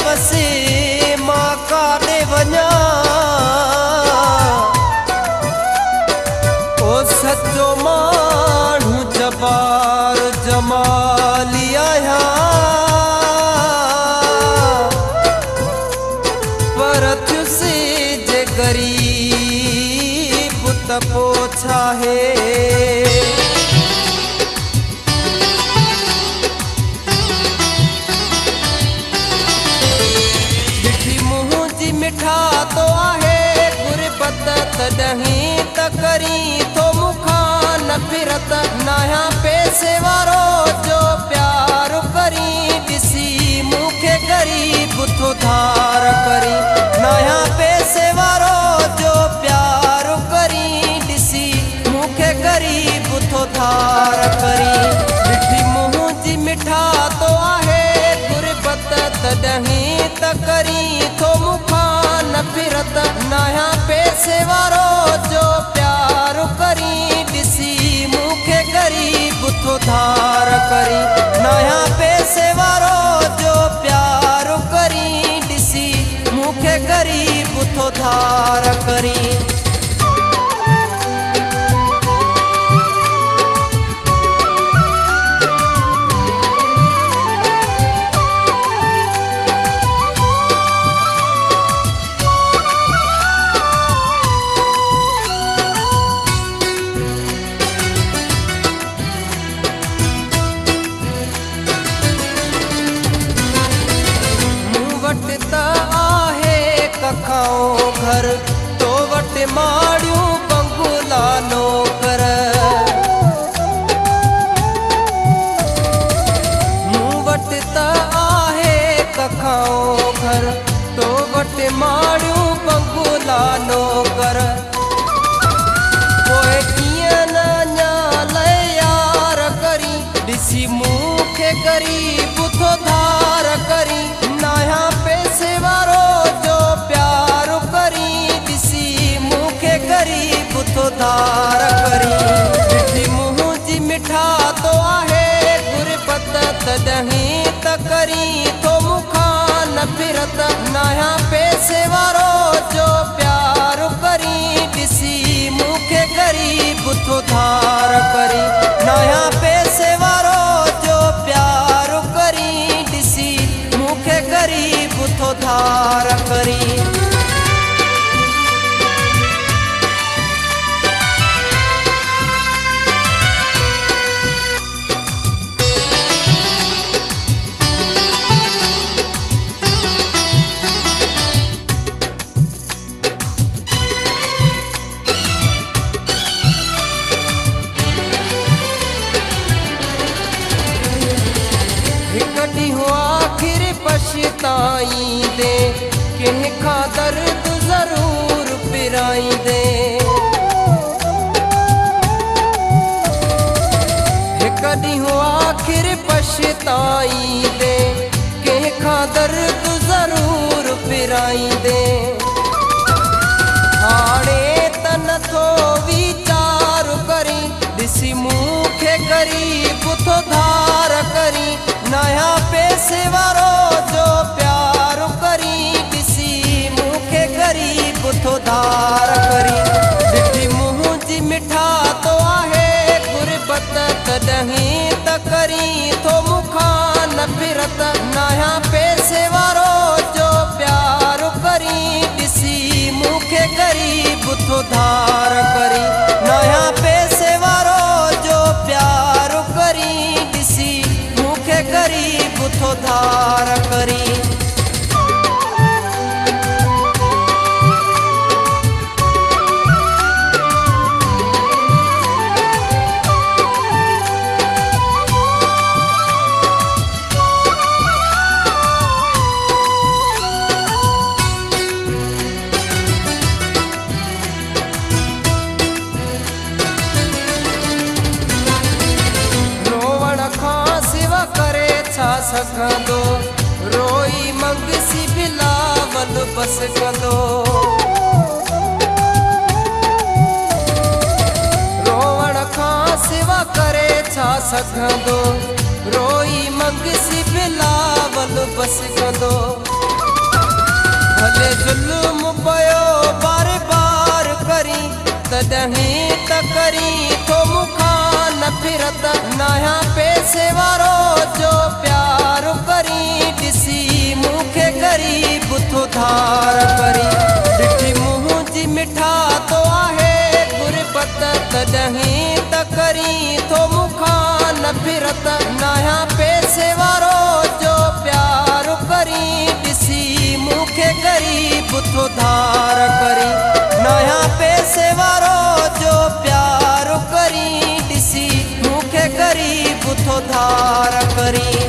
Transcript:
वसे मां काॾे वञा ओ सचो माण्हू जबार जमाली आहियां पर थियुसि जे ग़रीब त पोइ छा आहे मिठा तो आहे गुरबत तॾहिं त करी थो मूंखां नफ़रत नया पैसे वारो जो प्यार करी ॾिसी मूंखे ग़रीब थो धार करी नया पैसे वारो जो प्यार करी ॾिसी मूंखे ग़रीब थो धार करी मिठी मुंहुं जी मिठा तो आहे गुरबत तॾहिं त करी थो मूंखां नफ़रत नया पैसे वारो जो प्यार करी ॾिसी मूंखे ग़रीब थो धार करी नया पैसे वारो जो प्यार करी ॾिसी मूंखे ग़रीब थो धार करी घर तो वट माड़ियूं बंगला नौकर मूं वटि त आहे कखाओ घर तो वट माड़ियूं बंगला नौकर पोइ कीअं न ञाणे यार करी ॾिसी मूंखे ग़रीब थो धार करी नया पैसे वारो जो प्यार करी ॾिसी मूंखे ग़रीब थो धार करी मिठी मुंहुं जी मिठा तो आहे गुरबत तॾहिं त करी थो मूंखां नफ़रत नया पैसे वारो जो प्यार करी ॾिसी मूंखे ग़रीब थो धार करी नया पैसे वारो जो प्यार करी ॾिसी मूंखे ग़रीब थो धार करी आखिर पछताईंदे कंहिंखां दर्द ज़रूर पिराईंदे हिकु ॾींहुं आखिर पछताईंदे कंहिंखां दर्द ज़रूर पिराईंदे हाणे त नथो वीचार करी ॾिसी मूंखे ग़रीब थो धार करी नया पैसे वारो जो प्यार करी ॾिसी मूंखे ग़रीब थो धार करी मिठी मुंहुं जी मिठा तो आहे गुरबत तॾहिं त करी थो मूंखां नफ़रत नया पैसे वारो जो प्यार करी ॾिसी मूंखे ग़रीब थो धार करी नया पैसे वारो जो प्यार करी ॾिसी मूंखे ग़रीब थो धार करी सघंदो रोई मंगसी बिलावल बस कंदो रोवण खां सिवा करे छा सघंदो रोई मंगसी बिलावल बस कंदो तॾहिं त करी थो मूंखां नफ़रत नया पैसे वारो जो प्यार करी ॾिसी मूंखे ग़रीब थो धार करी ॾिठी मुंहिंजी मिठा तो आहे गुरबत तॾहिं त करी थो मूंखां नफ़रत नया पैसे वारो जो प्यार करी ॾिसी मूंखे ग़रीब थो धार करी नया पैसे वारो जो प्यार करी ॾिसी मूंखे ग़रीब थो धार करी